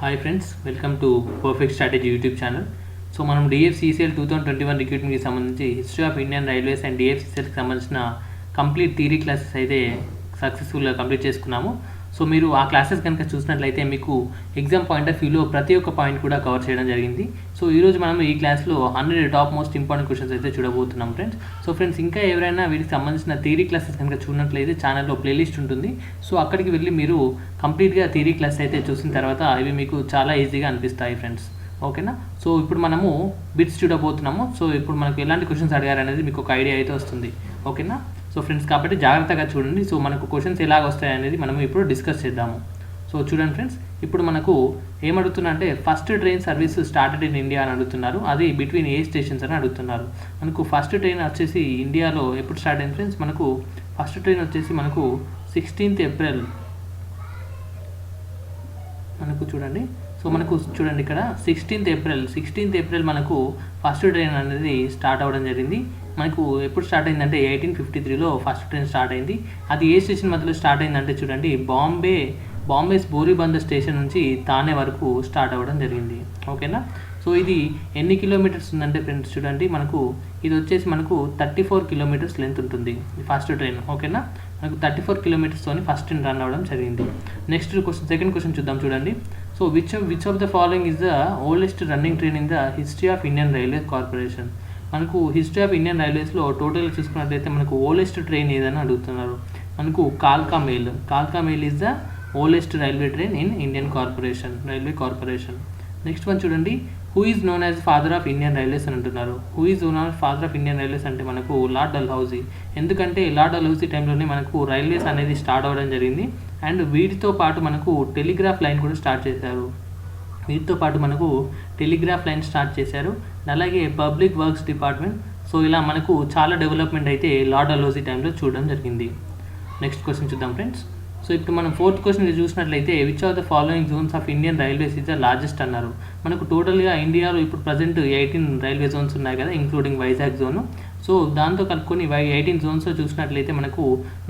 Hi friends, welcome to perfect strategy YouTube channel. So మనం DFCCIL 2021 రిక్రూట్మెంట్కి సంబంధించి history of Indian railways and డిఎఫ్సిసిఎల్కి సంబంధించిన కంప్లీట్ థియరీ క్లాసెస్ అయితే సక్సెస్ఫుల్గా కంప్లీట్ చేసుకున్నాము. సో మీరు ఆ క్లాసెస్ కనుక చూసినట్లయితే మీకు ఎగ్జామ్ పాయింట్ ఆఫ్ వ్యూలో ప్రతి ఒక్క పాయింట్ కూడా కవర్ చేయడం జరిగింది. సో ఈరోజు మనం ఈ క్లాస్లో 100 టాప్ మోస్ట్ ఇంపార్టెంట్ క్వశ్చన్స్ అయితే చూడబోతున్నాం ఫ్రెండ్స్. సో ఫ్రెండ్స్, ఇంకా ఎవరైనా వీటికి సంబంధించిన థియరీ క్లాసెస్ కనుక చూడనట్లయితే ఛానల్లో ప్లేలిస్ట్ ఉంటుంది. సో అక్కడికి వెళ్ళి మీరు కంప్లీట్గా థియరీ క్లాస్ అయితే చూసిన తర్వాత ఇవి మీకు చాలా ఈజీగా అనిపిస్తాయి ఫ్రెండ్స్. ఓకేనా? సో ఇప్పుడు మనము బిట్స్ చూడబోతున్నాము. సో ఇప్పుడు మనకు ఎలాంటి క్వశ్చన్స్ అడిగారు అనేది మీకు ఒక ఐడియా అయితే వస్తుంది. ఓకేనా? సో ఫ్రెండ్స్, కాబట్టి జాగ్రత్తగా చూడండి. సో మనకు క్వశ్చన్స్ ఎలాగ వస్తాయి అనేది మనం ఇప్పుడు డిస్కస్ చేద్దాము. సో చూడండి ఫ్రెండ్స్, ఇప్పుడు మనకు ఏమడుగుతున్నా అంటే first train service started in India అని అడుగుతున్నారు. అది బిట్వీన్ ఏ స్టేషన్స్ అని అడుగుతున్నారు. మనకు ఫస్ట్ ట్రైన్ వచ్చేసి ఇండియాలో ఎప్పుడు స్టార్ట్ అయింది ఫ్రెండ్స్? మనకు ఫస్ట్ ట్రైన్ వచ్చేసి మనకు 16th ఏప్రిల్ మనకు చూడండి. సో మనకు చూడండి ఇక్కడ 16th ఏప్రిల్ మనకు ఫస్ట్ ట్రైన్ అనేది స్టార్ట్ అవ్వడం జరిగింది. మనకు ఎప్పుడు స్టార్ట్ అయిందంటే 1853లో ఫస్ట్ ట్రైన్ స్టార్ట్ అయింది. అది ఏ స్టేషన్ మధ్యలో స్టార్ట్ అయిందంటే చూడండి, బాంబే బోరీబందర్ స్టేషన్ నుంచి థానే వరకు స్టార్ట్ అవ్వడం జరిగింది. ఓకేనా? సో ఇది ఎన్ని కిలోమీటర్స్ ఉందంటే ఫ్రెండ్స్ చూడండి, మనకు ఇది వచ్చేసి మనకు 34 కిలోమీటర్స్ లెంత్ ఉంటుంది ఫస్ట్ ట్రైన్. ఓకేనా? మనకు 34 కిలోమీటర్స్తోని ఫస్ట్ ట్రైన్ రన్ అవ్వడం జరిగింది. నెక్స్ట్ క్వశ్చన్, సెకండ్ క్వశ్చన్ చూద్దాం చూడండి. So which of the following is the oldest running train in the history of Indian railway corporation? మనకు హిస్టరీ ఆఫ్ ఇండియన్ రైల్వేస్లో టోటల్గా చూసుకున్నట్లయితే మనకు ఓల్డెస్ట్ ట్రైన్ ఏదని అడుగుతున్నారు. మనకు కాల్కా mail is the oldest railway train in Indian railway corporation. Next one చూడండి, who is known as father of Indian railways అని అంటున్నారు. Who is known as father of Indian railways అంటే మనకు లార్డ్ డల్హౌసీ. ఎందుకంటే లార్డ్ డల్హౌసీ టైంలోనే మనకు రైల్వేస్ అనేది start అవ్వడం జరిగింది. అండ్ వీటితో పాటు మనకు టెలిగ్రాఫ్ లైన్ కూడా స్టార్ట్ చేశారు. అలాగే పబ్లిక్ వర్క్స్ డిపార్ట్మెంట్. సో ఇలా మనకు చాలా డెవలప్మెంట్ అయితే లార్డ్ డల్హౌసీ టైంలో చూడడం జరిగింది. నెక్స్ట్ క్వశ్చన్ చూద్దాం ఫ్రెండ్స్. సో ఇప్పుడు మనం ఫోర్త్ క్వశ్చన్ చూసినట్లయితే which of the following Jones of Indian railways is the largest అన్నారు. మనకు టోటల్గా ఇండియాలో ఇప్పుడు ప్రజెంట్ 18 రైల్వే జోన్స్ ఉన్నాయి కదా, ఇంక్లూడింగ్ వైజాగ్ జోను. సో దాంతో కలుపుకొని 18 జోన్స్లో చూసినట్లయితే మనకు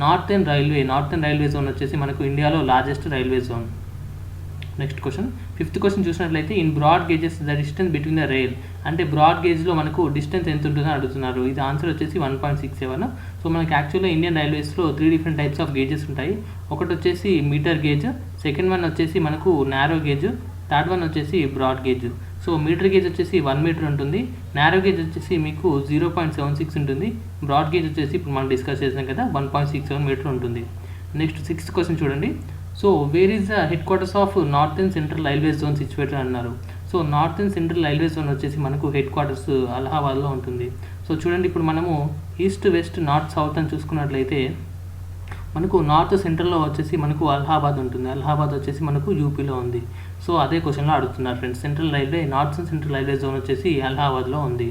నార్థన్ రైల్వే జోన్ వచ్చేసి మనకు ఇండియాలో largest railway zone. Next question, fifth question చూసినట్లయితే in broad gauges the distance between the rail అంటే బ్రాడ్ గేజ్లో మనకు డిస్టెన్స్ ఎంత ఉంటుందని అడుగుతున్నారు. ఇది ఆన్సర్ వచ్చేసి 1.67. సో మనకి యాక్చువల్గా ఇండియన్ రైల్వేస్లో 3 డిఫరెంట్ టైప్స్ ఆఫ్ గేజెస్ ఉంటాయి. ఒకటి వచ్చేసి మీటర్ గేజ్, సెకండ్ వన్ వచ్చేసి మనకు నారో గేజ్, థర్డ్ వన్ వచ్చేసి broad gauge. So metre gauge వచ్చేసి 1 మీటర్ ఉంటుంది, నారో గేజ్ వచ్చేసి మీకు 0.76 ఉంటుంది, బ్రాడ్ గేజ్ వచ్చేసి ఇప్పుడు మనం డిస్కస్ చేసాం కదా 1.67 మీటర్ ఉంటుంది. నెక్స్ట్ సిక్స్త్ క్వశ్చన్ చూడండి. So where is the headquarters of north and central railway zone situated అన్నారు. So north and central railway zone వచ్చేసి మనకు హెడ్ క్వార్టర్స్ అలహాబాద్లో ఉంటుంది. సో చూడండి, ఇప్పుడు మనము ఈస్ట్ వెస్ట్ నార్త్ సౌత్ అని చూసుకున్నట్లయితే మనకు నార్త్ సెంట్రల్లో వచ్చేసి మనకు అలహాబాద్ ఉంటుంది. అలహాబాద్ వచ్చేసి మనకు యూపీలో ఉంది. సో అదే క్వశ్చన్లో అడుగుతున్నారు friends. North and central railway zone వచ్చేసి అలహాబాద్లో ఉంది.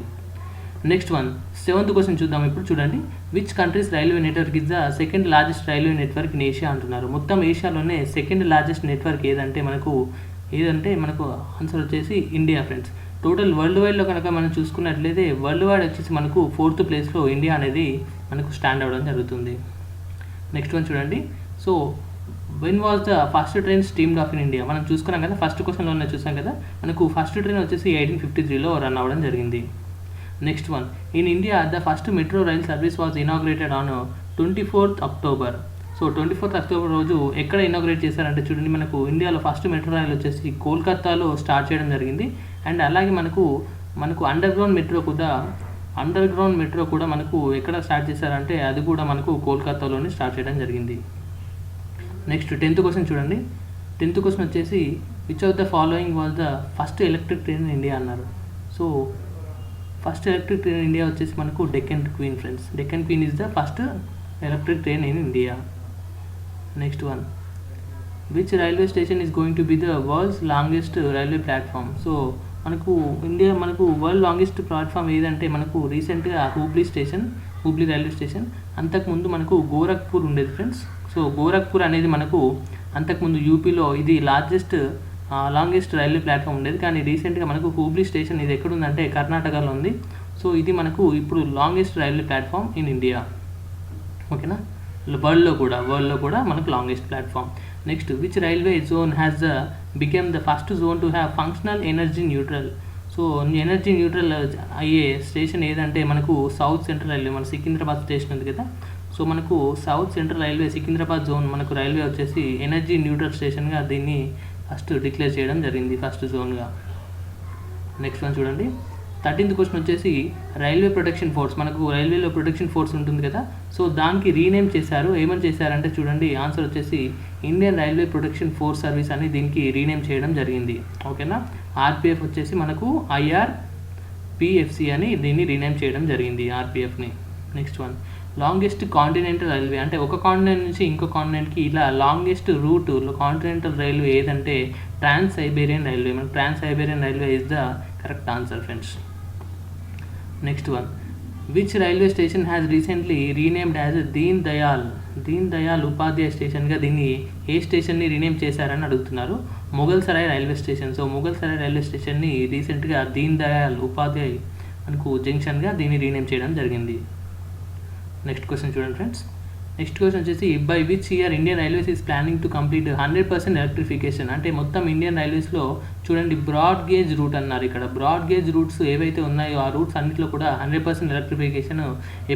నెక్స్ట్ వన్, సెవెంత్ క్వశ్చన్ చూద్దాం ఇప్పుడు చూడండి. Which countries railway network is the second largest railway network in Asia అంటున్నారు. మొత్తం ఏషియాలోనే సెకండ్ లార్జెస్ట్ నెట్వర్క్ ఏదంటే మనకు ఆన్సర్ వచ్చేసి ఇండియా ఫ్రెండ్స్. టోటల్ వరల్డ్ వైడ్లో కనుక మనం చూసుకున్నట్లయితే వరల్డ్ వైడ్ వచ్చేసి మనకు 4th ప్లేస్లో ఇండియా అనేది మనకు స్టాండ్ అవ్వడం జరుగుతుంది. నెక్స్ట్ వన్ చూడండి. So when was the first train steamed of in India? మనం చూసుకున్నాం కదా, ఫస్ట్ క్వశ్చన్లోనే చూసాం కదా, మనకు ఫస్ట్ ట్రైన్ వచ్చేసి 1853లో రన్ అవ్వడం జరిగింది. Next one, in India the first metro rail service was inaugurated on 24th October. So 24th October రోజు ఎక్కడ ఇనాగ్రేట్ చేశారంటే చూడండి, మనకు ఇండియాలో ఫస్ట్ మెట్రో రైల్ వచ్చేసి కోల్కతాలో స్టార్ట్ చేయడం జరిగింది. అండ్ అలాగే మనకు అండర్ గ్రౌండ్ మెట్రో కూడా మనకు ఎక్కడ స్టార్ట్ చేశారంటే అది కూడా మనకు కోల్కతాలోనే స్టార్ట్ చేయడం జరిగింది. నెక్స్ట్ 10th క్వశ్చన్ చూడండి. 10th క్వశ్చన్ వచ్చేసి which of the following was the first electric train in India అన్నారు. So first electric train in India వచ్చేసి మనకు Deccan queen friends. Deccan queen is the first electric train in India. Next one, which railway station is going to be the world's longest railway platform? So మనకు world longest platform ఏదంటే మనకు రీసెంట్గా Hubli railway station. అంతకుముందు మనకు గోరఖ్పూర్ ఉండేది friends. So Gorakhpur అనేది మనకు అంతకుముందు యూపీలో ఇది లాంగెస్ట్ రైల్వే ప్లాట్ఫామ్ ఉండేది. కానీ రీసెంట్గా మనకు హూబ్లీ స్టేషన్ ఇది ఎక్కడ ఉందంటే కర్ణాటకలో ఉంది. సో ఇది మనకు ఇప్పుడు longest railway platform in India. ఓకేనా? వరల్డ్లో కూడా మనకు longest platform. Next which railway zone has become the first zone to have functional energy neutral. So energy neutral అయ్యే స్టేషన్ ఏదంటే మనకు సౌత్ సెంట్రల్ రైల్వే, మన సికింద్రాబాద్ స్టేషన్ ఉంది కదా. సో మనకు south central railway Secunderabad zone మనకు రైల్వే వచ్చేసి ఎనర్జీ న్యూట్రల్ స్టేషన్గా దీన్ని ఫస్ట్ డిక్లేర్ చేయడం జరిగింది, ఫస్ట్ జోన్గా. నెక్స్ట్ వన్ చూడండి, 13th క్వశ్చన్ వచ్చేసి రైల్వే ప్రొటెక్షన్ ఫోర్స్. మనకు రైల్వేలో ప్రొటెక్షన్ ఫోర్స్ ఉంటుంది కదా, సో దానికి రీనేమ్ చేశారు. ఏమని చేశారంటే చూడండి, ఆన్సర్ వచ్చేసి Indian railway protection force service అని దీనికి రీనేమ్ చేయడం జరిగింది. ఓకేనా. ఆర్పిఎఫ్ వచ్చేసి మనకు ఐఆర్పిఎఫ్సి అని దీన్ని రీనేమ్ చేయడం జరిగింది, ఆర్పిఎఫ్ని. Next one, longest continental railway. అంటే ఒక కాంటినెంట్ నుంచి ఇంకో కాంటినెంట్కి ఇలా లాంగెస్ట్ రూట్ కాంటినెంటల్ రైల్వే ఏదంటే ట్రాన్స్ సైబేరియన్ రైల్వే. మనకు trans Siberian railway is the correct answer friends. Next one, which railway station has recently renamed as Deen Dayal Upadhyaya స్టేషన్గా దీన్ని ఏ స్టేషన్ని రీనేమ్ చేశారని అడుగుతున్నారు. Mughal Sarai railway station. So Mughal Sarai railway స్టేషన్ని రీసెంట్గా దీన్ దయాల్ ఉపాధ్యాయ్ మనకు జంక్షన్గా దీన్ని రీనేమ్ చేయడం జరిగింది. నెక్స్ట్ క్వశ్చన్ చూడండి ఫ్రెండ్స్. నెక్స్ట్ క్వశ్చన్ వచ్చేసి by which year Indian railways is planning to complete 100% electrification. అంటే మొత్తం ఇండియన్ రైల్వేస్లో చూడండి బ్రాడ్ గేజ్ రూట్ అన్నారు. ఇక్కడ బ్రాడ్ గేజ్ రూట్స్ ఏవైతే ఉన్నాయో ఆ రూట్స్ అన్నింటిలో కూడా 100% ఎలక్ట్రిఫికేషన్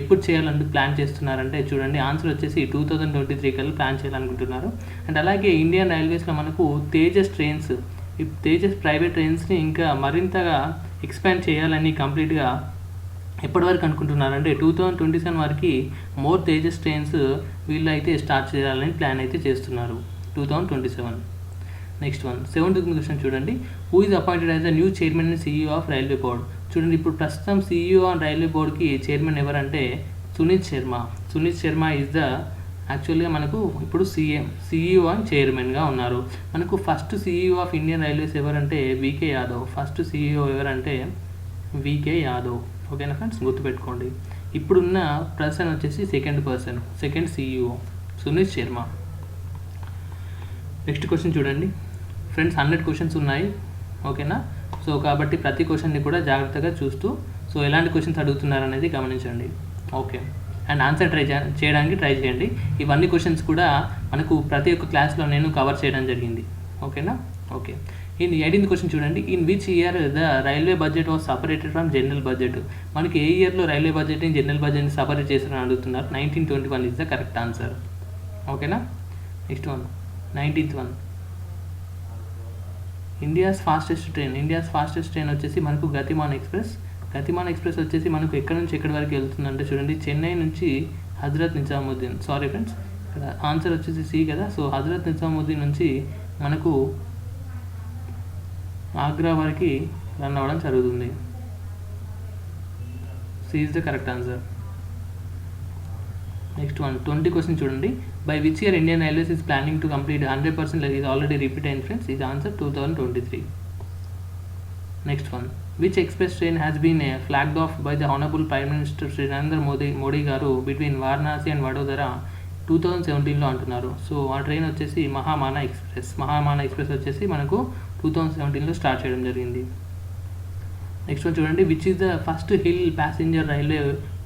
ఎప్పుడు చేయాలంటూ ప్లాన్ చేస్తున్నారంటే చూడండి, ఆన్సర్ వచ్చేసి 2023 కల్లా ప్లాన్ చేయాలనుకుంటున్నారు. అండ్ అలాగే ఇండియన్ రైల్వేస్లో మనకు తేజస్ ట్రైన్స్, ఈ తేజస్ ప్రైవేట్ ట్రైన్స్ని ఇంకా మరింతగా ఎక్స్పాండ్ చేయాలని కంప్లీట్గా ఎప్పటి వరకు అనుకుంటున్నారంటే 2027 వరకు మోర్ తేజస్ ట్రైన్స్ వీళ్ళు అయితే స్టార్ట్ చేయాలని ప్లాన్ అయితే చేస్తున్నారు, 2027. నెక్స్ట్ వన్, 7th క్వశ్చన్ చూడండి, who is appointed as the new chairman and CEO of railway board. చూడండి ఇప్పుడు ప్రస్తుతం సిఇఓ అండ్ రైల్వే బోర్డ్కి చైర్మన్ ఎవరంటే సునీత్ శర్మ ఈజ్ ద యాక్చువల్గా మనకు ఇప్పుడు సిఇఓ అండ్ చైర్మన్గా ఉన్నారు. మనకు first CEO of Indian railways ఎవరంటే వికే యాదవ్. ఫస్ట్ సిఇఓ ఎవరంటే వికే యాదవ్. ఓకేనా ఫ్రెండ్స్, గుర్తుపెట్టుకోండి. ఇప్పుడున్న పర్సన్ వచ్చేసి second CEO Sunith Sharma. Next question చూడండి ఫ్రెండ్స్, 100 క్వశ్చన్స్ ఉన్నాయి. ఓకేనా. సో కాబట్టి ప్రతి క్వశ్చన్ని కూడా జాగ్రత్తగా చూస్తూ సో ఎలాంటి క్వశ్చన్స్ అడుగుతున్నారు అనేది గమనించండి. ఓకే. అండ్ ఆన్సర్ చేయడానికి ట్రై చేయండి. ఇవన్నీ క్వశ్చన్స్ కూడా మనకు ప్రతి ఒక్క క్లాస్లో నేను కవర్ చేయడం జరిగింది. ఓకేనా. ఓకే. ఇన్ 18th క్వశ్చన్ చూడండి, in which year the railway budget was separated from general budget. మనకి ఏ ఇయర్లో రైల్వే బడ్జెట్ని జనరల్ బడ్జెట్ని సపరేట్ చేస్తారని అడుగుతున్నారు. 1921 ఇస్ ద కరెక్ట్ ఆన్సర్. ఓకేనా. Next one, 19th one, India's fastest train వచ్చేసి మనకు గతిమాన్ ఎక్స్ప్రెస్ వచ్చేసి మనకు ఎక్కడి నుంచి ఎక్కడి వరకు వెళ్తుందంటే చూడండి, చెన్నై నుంచి హజరత్ నిజాముద్దీన్. సారీ ఫ్రెండ్స్, ఇక్కడ ఆన్సర్ వచ్చేసి సి కదా. సో హజరత్ నిజాముద్దీన్ నుంచి మనకు ఆగ్రా వరకు రన్ అవ్వడం జరుగుతుంది. C is the correct answer. Next one, 20 question చూడండి, by which year Indian railways is planning to complete 100% is already repeat అయింది friends. Is answer 2023. Next one, which express train has been flagged off by the honourable prime minister Shri Narendra Modi గారు between Varanasi and Vadodara 2017లో అంటున్నారు. So ఆ train వచ్చేసి Mahamana express వచ్చేసి మనకు 2017లో start చేయడం జరిగింది. Next one చూడండి, which is the first hill passenger railway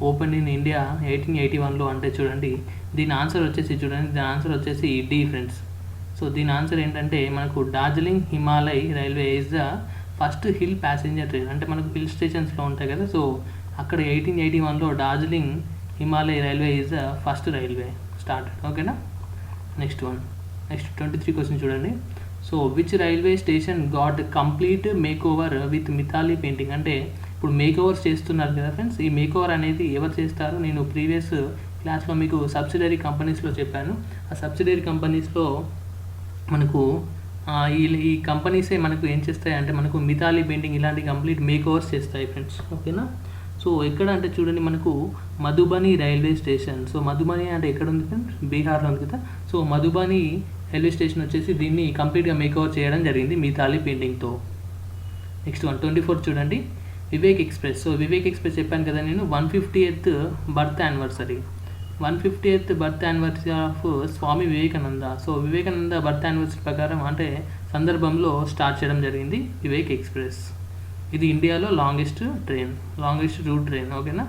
open in India 1881లో. అంటే చూడండి దీని ఆన్సర్ వచ్చేసి డి ఫ్రెండ్స్. సో దీని ఆన్సర్ ఏంటంటే మనకు Darjeeling Himalayan railway is the first hill passenger train. అంటే మనకు హిల్ స్టేషన్స్లో ఉంటాయి కదా, సో అక్కడ 1881లో Darjeeling Himalayan railway is the first railway started. ఓకేనా. నెక్స్ట్ 23 క్వశ్చన్ చూడండి, so which railway station got complete makeover with Mithali painting. అంటే ఇప్పుడు మేక్ ఓవర్స్ చేస్తున్నారు కదా ఫ్రెండ్స్, ఈ మేక్ ఓవర్ అనేది ఎవరు చేస్తారు? నేను ప్రీవియస్ క్లాస్లో మీకు సబ్సిడరీ కంపెనీస్లో చెప్పాను. ఆ సబ్సిడరీ కంపెనీస్లో మనకు ఈ కంపెనీసే మనకు ఏం చేస్తాయి అంటే మనకు మిథాలీ పెయింటింగ్ ఇలాంటి కంప్లీట్ మేక్ ఓవర్స్ చేస్తాయి ఫ్రెండ్స్. ఓకేనా. సో ఎక్కడ అంటే చూడండి మనకు Madhubani railway station. So Madhubani అంటే ఎక్కడ ఉంది ఫ్రెండ్స్? బీహార్లో ఉంది కదా. సో మధుబని రైల్వే స్టేషన్ వచ్చేసి దీన్ని కంప్లీట్గా మేక్ఓవర్ చేయడం జరిగింది మిథాలీ పెయింటింగ్తో. నెక్స్ట్ 124 చూడండి, Vivek express. So Vivek express చెప్పాను కదా నేను, 150th birth anniversary of Swami Vivekananda. So Vivekananda birth anniversary ప్రకారం అంటే సందర్భంలో స్టార్ట్ చేయడం జరిగింది వివేక్ ఎక్స్ప్రెస్. ఇది ఇండియాలో లాంగెస్ట్ రూట్ ట్రైన్. ఓకేనా.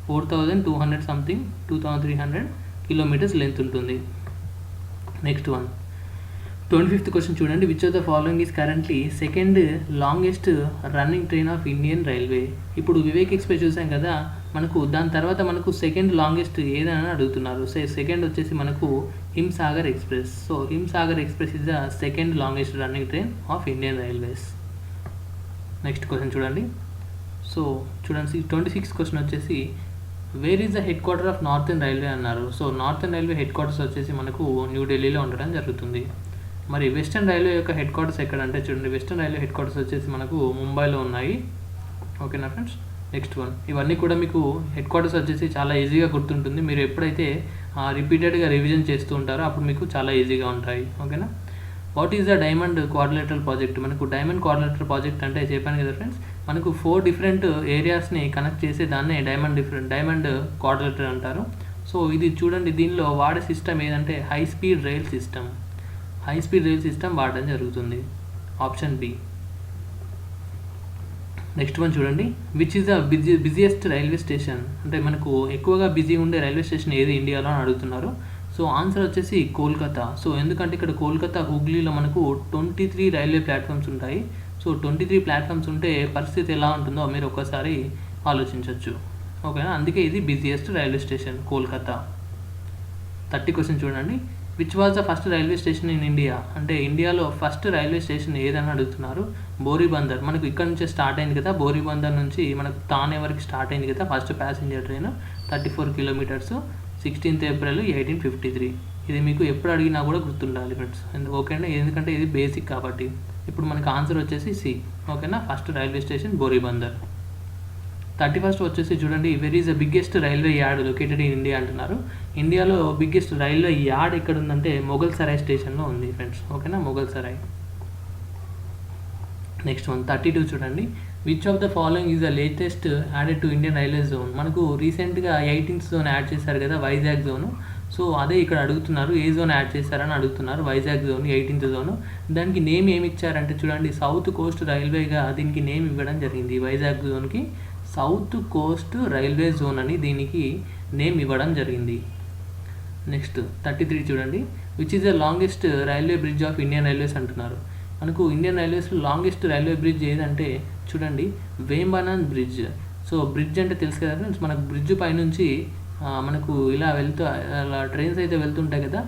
4200 సంథింగ్ 2300 కిలోమీటర్స్ లెంత్ ఉంటుంది. నెక్స్ట్ వన్, 25th క్వశ్చన్ చూడండి, which of the following is currently second longest running train of Indian railway. ఇప్పుడు వివేక్ ఎక్స్ప్రెస్ చూసాం కదా, మనకు దాని తర్వాత మనకు సెకండ్ లాంగెస్ట్ ఏదని అడుగుతున్నారు. సెకండ్ వచ్చేసి మనకు Himsagar express. So Himsagar express is the second longest running train of Indian railways. Next question చూడండి. సో చూడండి 26th క్వశ్చన్ వచ్చేసి where is the headquarter of northern railway అన్నారు. So northern railway headquarters వచ్చేసి మనకు న్యూఢిల్లీలో ఉండడం జరుగుతుంది. మరి వెస్టర్న్ రైల్వే యొక్క హెడ్ క్వార్టర్స్ ఎక్కడంటే చూడండి, వెస్టర్న్ రైల్వే హెడ్ క్వార్టర్స్ వచ్చేసి మనకు ముంబైలో ఉన్నాయి. ఓకేనా ఫ్రెండ్స్. నెక్స్ట్ వన్, ఇవన్నీ కూడా మీకు హెడ్ క్వార్టర్స్ వచ్చేసి చాలా ఈజీగా గుర్తుంటుంది. మీరు ఎప్పుడైతే రిపీటెడ్గా రివిజన్ చేస్తూ ఉంటారో అప్పుడు మీకు చాలా ఈజీగా ఉంటాయి. ఓకేనా. What is the diamond quadrilateral project. మనకు డైమండ్ క్వాడ్రిలేటరల్ ప్రాజెక్ట్ అంటే చెప్పాను కదా ఫ్రెండ్స్, మనకు 4 డిఫరెంట్ ఏరియాస్ని కనెక్ట్ చేసి దాన్నే డైమండ్ క్వాడ్రిలేటర్ అంటారు. సో ఇది చూడండి, దీనిలో వాడే సిస్టమ్ ఏదంటే హై స్పీడ్ రైల్ సిస్టమ్ వాడడం జరుగుతుంది. Option B. నెక్స్ట్ వన్ చూడండి, which is the busiest railway station. అంటే మనకు ఎక్కువగా బిజీ ఉండే రైల్వే స్టేషన్ ఏది ఇండియాలో అని అడుగుతున్నారు. సో ఆన్సర్ వచ్చేసి కోల్కతా. సో ఎందుకంటే ఇక్కడ కోల్కతా హుగ్లీలో మనకు 23 రైల్వే ప్లాట్ఫామ్స్ ఉంటాయి. సో 23 ప్లాట్ఫామ్స్ ఉంటే పరిస్థితి ఎలా ఉంటుందో మీరు ఒకసారి ఆలోచించవచ్చు. ఓకేనా. అందుకే ఇది busiest railway station Kolkata. 30 question చూడండి, which was the first railway station in India. అంటే ఇండియాలో ఫస్ట్ రైల్వే స్టేషన్ ఏదని అడుగుతున్నారు. బోరీబందర్. మనకు ఇక్కడ నుంచే స్టార్ట్ అయింది కదా, బోరీబందర్ నుంచి మనకు తానే వరకు స్టార్ట్ అయింది కదా first passenger train, 34 kilometres, 16th April 1853. ఇది మీకు ఎప్పుడు అడిగినా కూడా గుర్తుండాలి ఫ్రెండ్స్. ఓకేనా, ఎందుకంటే ఇది బేసిక్ కాబట్టి. ఇప్పుడు మనకు ఆన్సర్ వచ్చేసి సి. ఓకేనా, ఫస్ట్ రైల్వే స్టేషన్ బోరీబందర్. 31st వచ్చేసి చూడండి, where is the biggest railway yard located in India అంటున్నారు. ఇండియాలో బిగ్గెస్ట్ రైల్వే యార్డ్ ఎక్కడ ఉందంటే మొఘల్ సరాయ్ స్టేషన్లో ఉంది ఫ్రెండ్స్. ఓకేనా, మొఘల్ సరాయ్. నెక్స్ట్ వన్ 32 చూడండి, which of the following is the latest added to Indian railway zone. మనకు రీసెంట్గా 18th జోన్ యాడ్ చేశారు కదా, వైజాగ్ జోను. సో అదే ఇక్కడ అడుగుతున్నారు, ఏ జోన్ యాడ్ చేశారని అడుగుతున్నారు. Vizag zone 18th zone. దానికి నేమ్ ఏమి ఇచ్చారంటే చూడండి, సౌత్ కోస్ట్ రైల్వేగా దీనికి నేమ్ ఇవ్వడం జరిగింది. వైజాగ్ జోన్కి సౌత్ కోస్ట్ రైల్వే జోన్ అని దీనికి నేమ్ ఇవ్వడం జరిగింది. నెక్స్ట్ 33 చూడండి, which is the longest railway bridge of Indian railways అంటున్నారు. మనకు ఇండియన్ రైల్వేస్లో లాంగెస్ట్ రైల్వే బ్రిడ్జ్ ఏదంటే చూడండి, వేంబనాడ్ బ్రిడ్జ్. సో బ్రిడ్జ్ అంటే తెలుసు కదా ఫ్రెండ్స్, మనకు బ్రిడ్జ్ పైనుంచి మనకు ఇలా అలా ట్రైన్స్ అయితే వెళ్తుంటాయి కదా.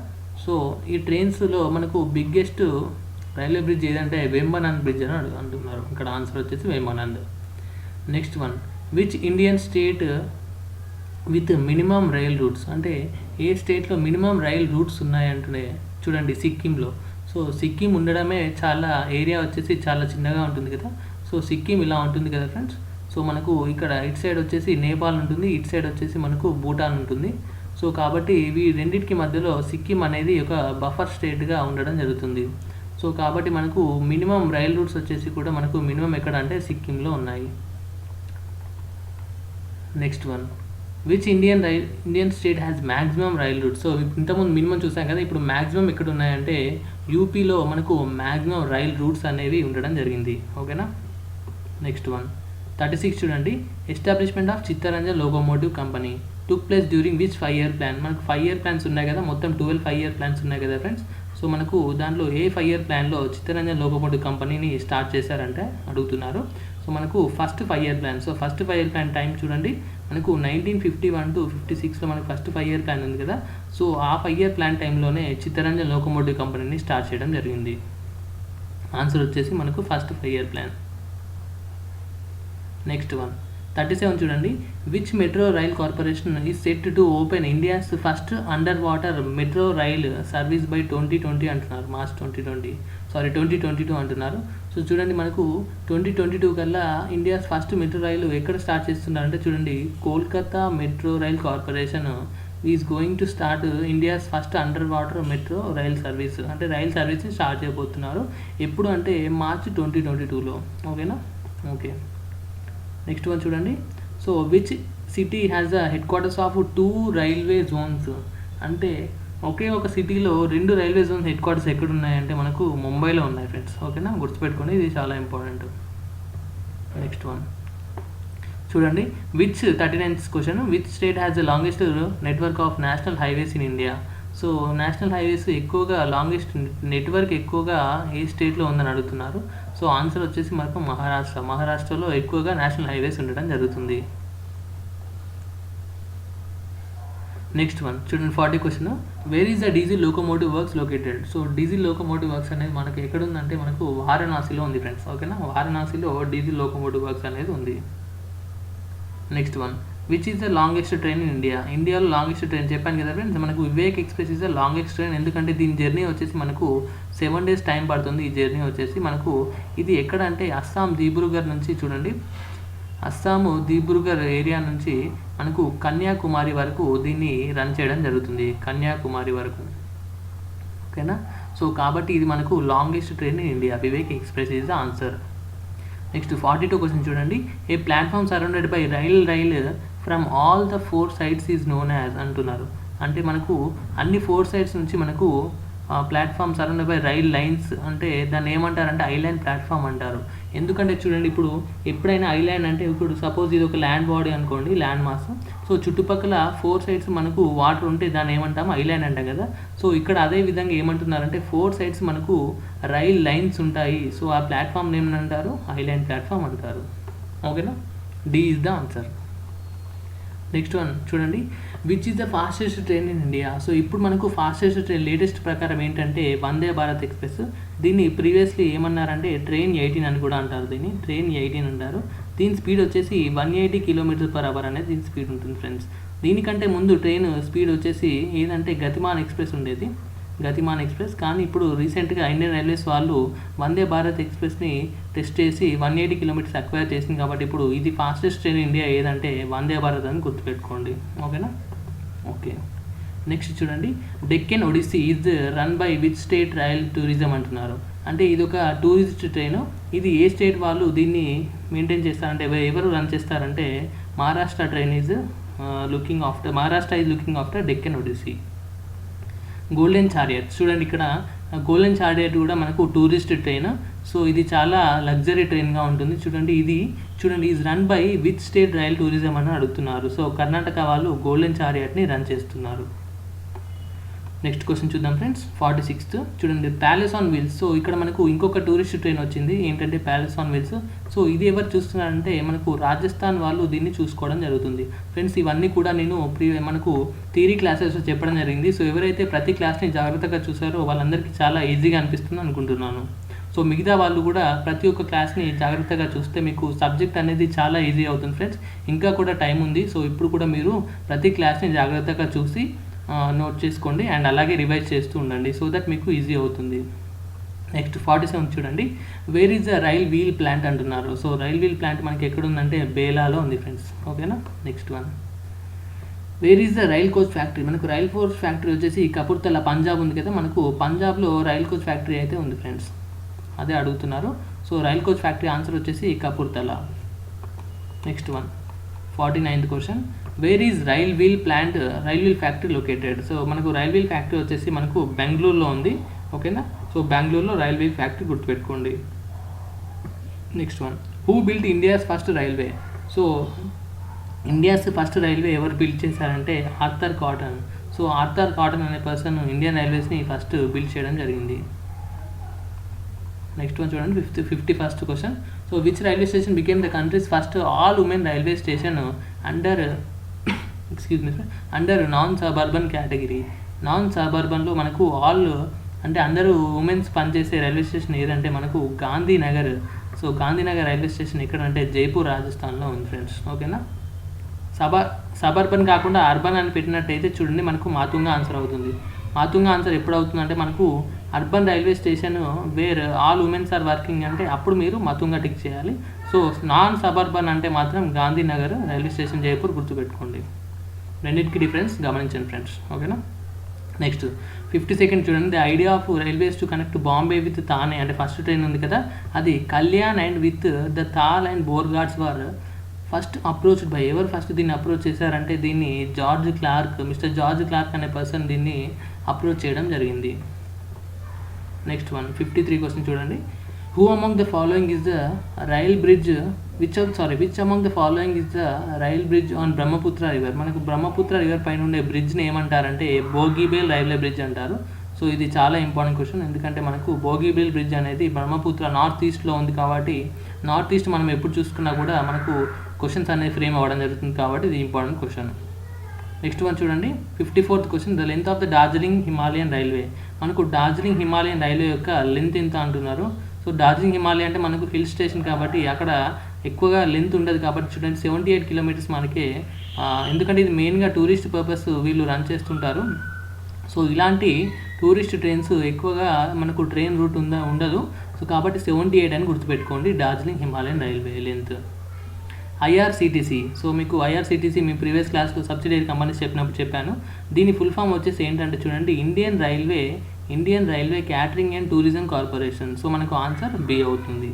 సో ఈ ట్రైన్స్లో మనకు బిగ్గెస్ట్ రైల్వే బ్రిడ్జ్ ఏదంటే వేంబనాడ్ బ్రిడ్జ్ అని అంటున్నారు. ఇక్కడ ఆన్సర్ వచ్చేసి Vembanad. Next one, which Indian state with minimum rail routes. అంటే ఏ స్టేట్లో మినిమం రైల్ రూట్స్ ఉన్నాయంటే చూడండి, సిక్కింలో. సో సిక్కిం ఉండడమే చాలా ఏరియా వచ్చేసి చాలా చిన్నగా ఉంటుంది కదా. సో సిక్కిం ఇలా ఉంటుంది కదా ఫ్రెండ్స్. సో మనకు ఇక్కడ ఇటు సైడ్ వచ్చేసి నేపాల్ ఉంటుంది, ఇటు సైడ్ వచ్చేసి మనకు భూటాన్ ఉంటుంది. సో కాబట్టి ఇవి రెండింటికి మధ్యలో సిక్కిం అనేది ఒక బఫర్ స్టేట్గా ఉండడం జరుగుతుంది. సో కాబట్టి మనకు మినిమం రైల్ రూట్స్ వచ్చేసి కూడా మనకు మినిమం ఎక్కడ అంటే సిక్కింలో ఉన్నాయి. Next one, which Indian state has maximum rail roots. So ఇంతకుముందు మినిమం చూసాం కదా, ఇప్పుడు మ్యాక్సిమం ఎక్కడ ఉన్నాయంటే యూపీలో మనకు మ్యాక్సిమం రైల్ రూట్స్ అనేవి ఉండడం జరిగింది. ఓకేనా. నెక్స్ట్ వన్ 36 చూడండి, establishment of Chittaranjan locomotive company took place during which 5-year plan. మనకు 5-year ప్లాన్స్ ఉన్నాయి కదా, మొత్తం 12 5-year ప్లాన్స్ ఉన్నాయి కదా ఫ్రెండ్స్. సో మనకు దాంట్లో ఏ 5-year ప్లాన్లో చిత్తరంజన్ లోకోమోటివ్ కంపెనీని స్టార్ట్ చేశారంటే అడుగుతున్నారు. సో మనకు first 5-year plan. So first 5-year plan time చూడండి, మనకు 1951 to 56లో మనకు ఫస్ట్ 5-year ప్లాన్ ఉంది కదా. సో ఆ 5-year ప్లాన్ టైంలోనే చిత్తరంజన్ లోకోమోటివ్ కంపెనీని స్టార్ట్ చేయడం జరిగింది. ఆన్సర్ వచ్చేసి మనకు first 5-year plan. Next one 37 చూడండి, which metro rail corporation is set to open India's first under water metro rail service by 2020 అంటున్నారు. మార్చ్ 2022 అంటున్నారు. సో చూడండి, మనకు 2022 కల్లా ఇండియాస్ ఫస్ట్ మెట్రో రైలు ఎక్కడ స్టార్ట్ చేస్తున్నారంటే చూడండి, Kolkata metro rail corporation is going to start India's first under water metro rail service. అంటే rail service start చేయబోతున్నారు. ఎప్పుడు అంటే మార్చ్ 2022లో. ఓకేనా. ఓకే. నెక్స్ట్ వన్ చూడండి, so which city has the headquarters of 2 railway Jones. అంటే ఒకే ఒక సిటీలో 2 railway Jones head quarters ఎక్కడ ఉన్నాయంటే మనకు ముంబైలో ఉన్నాయి ఫ్రెండ్స్. ఓకేనా, గుర్తుపెట్టుకోండి, ఇది చాలా ఇంపార్టెంట్. నెక్స్ట్ వన్ చూడండి, which 39th question, which state has the longest network of national highways in India. So national highways ఎక్కువగా లాంగెస్ట్ నెట్వర్క్ ఎక్కువగా ఏ స్టేట్లో ఉందని అడుగుతున్నారు. సో ఆన్సర్ వచ్చేసి మనకు మహారాష్ట్రలో ఎక్కువగా నేషనల్ హైవేస్ ఉండడం జరుగుతుంది. నెక్స్ట్ వన్ చూడండి, 40 question. Where is the diesel locomotive works located? So diesel locomotive works అనేది మనకు ఎక్కడ ఉందంటే మనకు వారణాసిలో ఉంది ఫ్రెండ్స్. ఓకేనా, వారణాసిలో డీజిల్ లోకోమోటివ్ వర్క్స్ అనేది ఉంది. Next one, which is the longest train in India? ఇండియాలో లాంగెస్ట్ ట్రైన్ చెప్పాను కదా ఫ్రెండ్స్, మనకు Vivek express is the longest train. ఎందుకంటే దీని జర్నీ వచ్చేసి మనకు 7 days టైం పడుతుంది. ఈ జర్నీ వచ్చేసి మనకు ఇది ఎక్కడ అంటే అస్సాం దిబ్రూగఢ్ నుంచి చూడండి, అస్సాము దిబ్రూగఢ్ ఏరియా నుంచి మనకు కన్యాకుమారి వరకు దీన్ని రన్ చేయడం జరుగుతుంది, కన్యాకుమారి వరకు. ఓకేనా, సో కాబట్టి ఇది మనకు longest train in India. Vivek express is the answer. Next 42 question చూడండి. A platform surrounded by rail from all the 4 sides is known as అంటున్నారు. అంటే మనకు అన్ని 4 sides నుంచి మనకు platform surrounded by rail lines అంటే దాన్ని ఏమంటారంటే ఐలాండ్ ప్లాట్ఫామ్ అంటారు. ఎందుకంటే చూడండి, ఇప్పుడు ఎప్పుడైనా ఐలాండ్ అంటే ఇప్పుడు సపోజ్ ఇది ఒక ల్యాండ్ బాడీ అనుకోండి, ల్యాండ్ మాస్. సో చుట్టుపక్కల 4 sides మనకు వాటర్ ఉంటే దాన్ని ఏమంటాము, ఐలాండ్ అంటాం కదా. సో ఇక్కడ అదే విధంగా ఏమంటున్నారంటే 4 sides మనకు రైల్ లైన్స్ ఉంటాయి. సో ఆ ప్లాట్ఫామ్ ఏమంటారు, ఐలాండ్ ప్లాట్ఫామ్ అంటారు. ఓకేనా, D is the answer. Next one చూడండి, which is the fastest train in India? So ఇప్పుడు మనకు ఫాస్టెస్ట్ ట్రైన్ లేటెస్ట్ ప్రకారం ఏంటంటే వందే భారత్ ఎక్స్ప్రెస్. దీన్ని ప్రీవియస్లీ ఏమన్నారంటే ట్రైన్ 18 అని కూడా అంటారు, దీన్ని ట్రైన్ 18 అంటారు. దీని స్పీడ్ వచ్చేసి 180 km/h అనేది దీని స్పీడ్ ఉంటుంది ఫ్రెండ్స్. దీనికంటే ముందు ట్రైన్ స్పీడ్ వచ్చేసి ఏదంటే గతిమాన్ ఎక్స్ప్రెస్ ఉండేది, గతిమాన్ ఎక్స్ప్రెస్. కానీ ఇప్పుడు రీసెంట్గా ఇండియన్ రైల్వేస్ వాళ్ళు వందే భారత్ ఎక్స్ప్రెస్ని టెస్ట్ చేసి 180 km అక్వైర్ చేసింది. కాబట్టి ఇప్పుడు ఇది ఫాస్టెస్ట్ ట్రైన్ ఇండియా ఏదంటే వందే భారత్ అని గుర్తుపెట్టుకోండి. ఓకేనా, ఓకే. నెక్స్ట్ చూడండి, Deccan Odyssey is run by which state rail tourism అంటున్నారు. అంటే ఇది ఒక టూరిస్ట్ ట్రైన్. ఇది ఏ స్టేట్ వాళ్ళు దీన్ని మెయింటైన్ చేస్తారంటే ఎవరు రన్ చేస్తారంటే Maharashtra train is Maharashtra is looking after Deccan Odyssey. Golden Chariot చూడండి, ఇక్కడ గోల్డెన్ చారియట్ కూడా మనకు టూరిస్ట్ ట్రైన్. సో ఇది చాలా లగ్జరీ ట్రైన్గా ఉంటుంది. చూడండి is run by which state rail tourism అని అడుగుతున్నారు. సో కర్ణాటక వాళ్ళు గోల్డెన్ చారియట్ని రన్ చేస్తున్నారు. నెక్స్ట్ క్వశ్చన్ చూద్దాం ఫ్రెండ్స్, 46th చూడండి, ప్యాలెస్ ఆన్ వీల్స్. సో ఇక్కడ మనకు ఇంకొక టూరిస్ట్ ట్రైన్ వచ్చింది, ఏంటంటే ప్యాలెస్ ఆన్ వీల్స్. సో ఇది ఎవరు చూస్తున్నారంటే మనకు రాజస్థాన్ వాళ్ళు దీన్ని చూసుకోవడం జరుగుతుంది. ఫ్రెండ్స్ ఇవన్నీ కూడా నేను మనకు థియరీ క్లాసెస్ చెప్పడం జరిగింది. సో ఎవరైతే ప్రతి క్లాస్ని జాగ్రత్తగా చూసారో వాళ్ళందరికీ చాలా ఈజీగా అనిపిస్తుంది అనుకుంటున్నాను. సో మిగతా వాళ్ళు కూడా ప్రతి ఒక్క క్లాస్ని జాగ్రత్తగా చూస్తే మీకు సబ్జెక్ట్ అనేది చాలా ఈజీ అవుతుంది ఫ్రెండ్స్. ఇంకా కూడా టైం ఉంది. సో ఇప్పుడు కూడా మీరు ప్రతి క్లాస్ని జాగ్రత్తగా చూసి నోట్ చేసుకోండి అండ్ అలాగే రివైజ్ చేస్తూ ఉండండి, సో దట్ మీకు ఈజీ అవుతుంది. నెక్స్ట్ 47 చూడండి, where is the rail wheel plant అంటున్నారు. సో రైల్ వీల్ ప్లాంట్ మనకి ఎక్కడ ఉందంటే బేలాలో ఉంది ఫ్రెండ్స్. ఓకేనా, next one, where is the rail coach factory? మనకు రైల్ కోచ్ ఫ్యాక్టరీ వచ్చేసి కపూర్తలా పంజాబ్ ఉంది కదా, మనకు పంజాబ్లో రైల్ కోచ్ ఫ్యాక్టరీ అయితే ఉంది ఫ్రెండ్స్, అదే అడుగుతున్నారు. So rail coach factory answer వచ్చేసి Kapurthala. Next one 49th question, where is rail wheel factory located? So మనకు రైల్ వీల్ ఫ్యాక్టరీ వచ్చేసి మనకు బెంగళూరులో ఉంది. ఓకేనా, సో బెంగళూరులో రైల్ వీల్ ఫ్యాక్టరీ గుర్తుపెట్టుకోండి. Next one, who built India's first railway? So India's first railway ఎవరు బిల్డ్ చేశారంటే Arthur Cotton. So Arthur Cotton అనే పర్సన్ ఇండియన్ రైల్వేస్ని ఫస్ట్ బిల్డ్ చేయడం జరిగింది. నెక్స్ట్ వన్ చూడండి, 51st question, so which railway station became the country's first all women railway station under non suburban category? Non సబర్బన్లో మనకు all అంటే అందరూ women's పనిచేసే రైల్వే స్టేషన్ ఏదంటే మనకు Gandhinagar. So Gandhinagar railway station ఎక్కడంటే జైపూర్ రాజస్థాన్లో ఉంది ఫ్రెండ్స్. ఓకేనా, సబర్బన్ కాకుండా అర్బన్ అని పెట్టినట్టయితే చూడండి మనకు మాతుంగా ఆన్సర్ అవుతుంది. మాతుంగా ఆన్సర్ ఎప్పుడు అవుతుందంటే మనకు urban railway station where all women's are working అంటే అప్పుడు మీరు మాతుంగా టిక్ చేయాలి. సో నాన్ సబర్బన్ అంటే మాత్రం గాంధీనగర్ రైల్వే స్టేషన్ జైపూర్ గుర్తుపెట్టుకోండి. రెండింటికి డిఫరెన్స్ గమనించండి ఫ్రెండ్స్. ఓకేనా, నెక్స్ట్ 52nd చూడండి, the idea of railways to connect Bombay with Thane అంటే ఫస్ట్ ట్రైన్ ఉంది కదా, అది Kalyan and with the Thal and Bhor ghats were first approached by. ఎవరు ఫస్ట్ దీన్ని అప్రోచ్ చేశారంటే దీన్ని మిస్టర్ జార్జ్ క్లార్క్ అనే పర్సన్ దీన్ని అప్రోచ్ చేయడం జరిగింది. నెక్స్ట్ వన్ 53 క్వశ్చన్ చూడండి, Who among the following is the rail bridge? Which among the following is the rail bridge on Brahmaputra river? మనకు బ్రహ్మపుత్ర రివర్ పైన ఉండే బ్రిడ్జ్ని ఏమంటారంటే బోగీబేల్ రైల్వే బ్రిడ్జ్ అంటారు. సో ఇది చాలా ఇంపార్టెంట్ క్వశ్చన్, ఎందుకంటే మనకు బోగీబేల్ బ్రిడ్జ్ అనేది బ్రహ్మపుత్ర నార్త్ ఈస్ట్లో ఉంది కాబట్టి నార్త్ ఈస్ట్ మనం ఎప్పుడు చూసుకున్నా కూడా మనకు క్వశ్చన్స్ అనేది ఫ్రేమ్ అవ్వడం జరుగుతుంది కాబట్టి ఇది ఇంపార్టెంట్ క్వశ్చన్. నెక్స్ట్ వన్ చూడండి, 54th question. The length of the Darjeeling Himalayan railway. మనకు డార్జిలింగ్ హిమాలయన్ రైల్వే యొక్క లెంత్ ఎంత అంటున్నారు. సో డార్జిలింగ్ హిమాలయ అంటే మనకు హిల్ స్టేషన్ కాబట్టి అక్కడ ఎక్కువగా లెంత్ ఉండదు కాబట్టి చూడండి 78 కిలోమీటర్స్ మనకి, ఎందుకంటే ఇది మెయిన్గా టూరిస్ట్ పర్పస్ వీళ్ళు రన్ చేస్తుంటారు. సో ఇలాంటి టూరిస్ట్ ట్రైన్స్ ఎక్కువగా మనకు ట్రైన్ రూట్ ఉండదు. సో కాబట్టి 78 అని గుర్తుపెట్టుకోండి Darjeeling Himalayan railway length. IRCTC. So మీకు ఐఆర్సిటీసీ మీ ప్రీవియస్ క్లాస్లో సబ్సిడరీ కంపెనీస్ చెప్పినప్పుడు చెప్పాను. దీని ఫుల్ ఫామ్ వచ్చేసి ఏంటంటే చూడండి Indian railway catering and tourism corporation. So మనకు ఆన్సర్ బి అవుతుంది.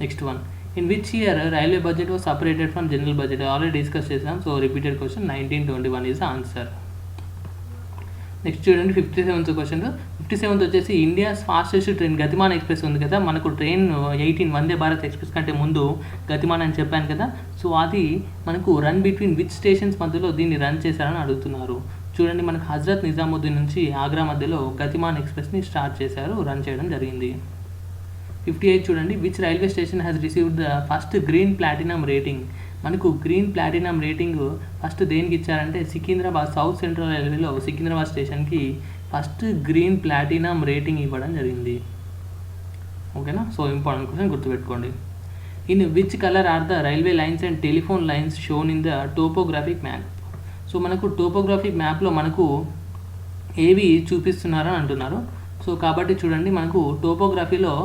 Next one, in which year railway budget was separated from general budget? Already discuss చేసాం. So repeated question, 1921 is the answer. Next చూడండి 57th question. 57th వచ్చేసి India's fastest train Gatiman express ఉంది కదా, మనకు train 18 వందే Bharat express కంటే ముందు గతిమాన్ అని చెప్పాను కదా. సో అది మనకు రన్ బిట్వీన్ విచ్ స్టేషన్స్ మధ్యలో దీన్ని రన్ చేశారని అడుగుతున్నారు. చూడండి మనకు హజరత్ నిజాముద్దీన్ నుంచి ఆగ్రా మధ్యలో గతిమాన్ ఎక్స్ప్రెస్ని స్టార్ట్ చేశారు, రన్ చేయడం జరిగింది. 58 చూడండి, which railway station has received the first green platinum rating? మనకు గ్రీన్ ప్లాటినం రేటింగ్ ఫస్ట్ దేనికి ఇచ్చారంటే సికింద్రాబాద్ సౌత్ సెంట్రల్ రైల్వేలో సికింద్రాబాద్ స్టేషన్కి ఫస్ట్ గ్రీన్ ప్లాటినం రేటింగ్ ఇవ్వడం జరిగింది. ఓకేనా? సో ఇంపార్టెంట్ క్వశ్చన్ గుర్తుపెట్టుకోండి. In which colour are the railway lines and telephone lines shown in the topographic map? So మనకు టోపోగ్రాఫిక్ మ్యాప్లో మనకు ఏవి చూపిస్తున్నారని అంటున్నారు. సో కాబట్టి చూడండి మనకు టోపోగ్రఫీలో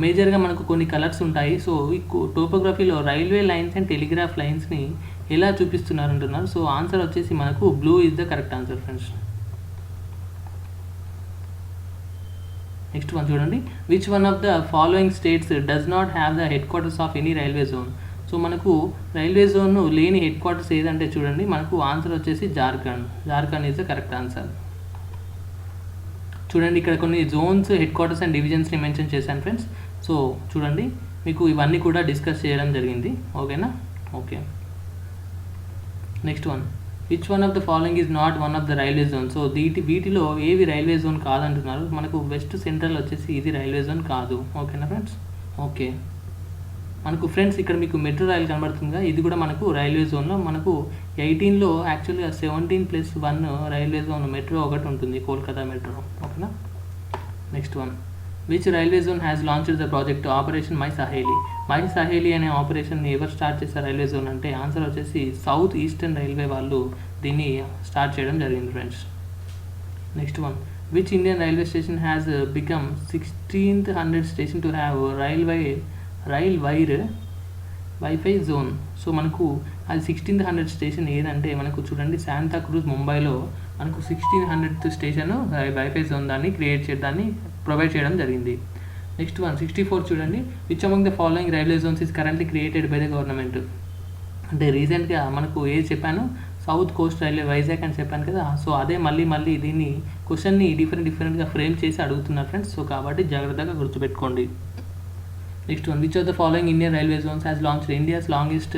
మేజర్గా మనకు కొన్ని కలర్స్ ఉంటాయి. సో ఈ టోపోగ్రఫీలో రైల్వే లైన్స్ అండ్ టెలిగ్రాఫ్ లైన్స్ని ఎలా చూపిస్తున్నారు అంటున్నారు. సో ఆన్సర్ వచ్చేసి మనకు blue is the correct answer friends. Next one చూడండి, which one of the following states does not have the headquarters of any railway zone? So మనకు railway zone లేని headquarters ఏదంటే చూడండి మనకు answer వచ్చేసి Jharkhand is the correct answer. చూడండి ఇక్కడ కొన్ని జోన్స్, హెడ్ క్వార్టర్స్ అండ్ డివిజన్స్ని మెన్షన్ చేశాను ఫ్రెండ్స్. సో చూడండి మీకు ఇవన్నీ కూడా డిస్కస్ చేయడం జరిగింది. ఓకేనా? Okay. Next one, which one of the following is not one of the railway zone? So వీటిలో ఏవి రైల్వే జోన్ కాదంటున్నారు. మనకు వెస్ట్ సెంట్రల్ వచ్చేసి ఇది రైల్వే జోన్ కాదు. ఓకేనా ఫ్రెండ్స్? ఓకే. మనకు ఫ్రెండ్స్ ఇక్కడ మీకు మెట్రో రైల్ కనబడుతుందిగా, ఇది కూడా మనకు రైల్వే జోన్లో మనకు 18లో యాక్చువల్గా 17+1 రైల్వే జోన్ మెట్రో ఒకటి ఉంటుంది, కోల్కతా మెట్రో. ఓకేనా? Next one, which railway zone has launched the project operation my Saheli అనే ఆపరేషన్ని ఎవరు స్టార్ట్ చేశారు రైల్వే జోన్ అంటే ఆన్సర్ వచ్చేసి సౌత్ ఈస్టర్న్ రైల్వే వాళ్ళు దీన్ని స్టార్ట్ చేయడం జరిగింది friends. Next one, which Indian railway station has become 1600 station to have rail wifi zone? So మనకు అది 1600 స్టేషన్ ఏదంటే మనకు చూడండి శాంతా క్రూజ్ ముంబైలో మనకు 1600th స్టేషన్ వైఫై జోన్ దాన్ని ప్రొవైడ్ చేయడం జరిగింది. నెక్స్ట్ వన్ 64 చూడండి, which among the following railway Jones is currently created by the government? అంటే రీసెంట్గా మనకు ఏది చెప్పాను, సౌత్ కోస్ట్ రైల్వే వైజాగ్ అని చెప్పాను కదా. సో అదే మళ్ళీ దీన్ని క్వశ్చన్ని డిఫరెంట్గా ఫ్రేమ్ చేసి అడుగుతున్నారు ఫ్రెండ్స్. సో కాబట్టి జాగ్రత్తగా గుర్తుపెట్టుకోండి. Next one, which of the following Indian railway Jones has launched India's longest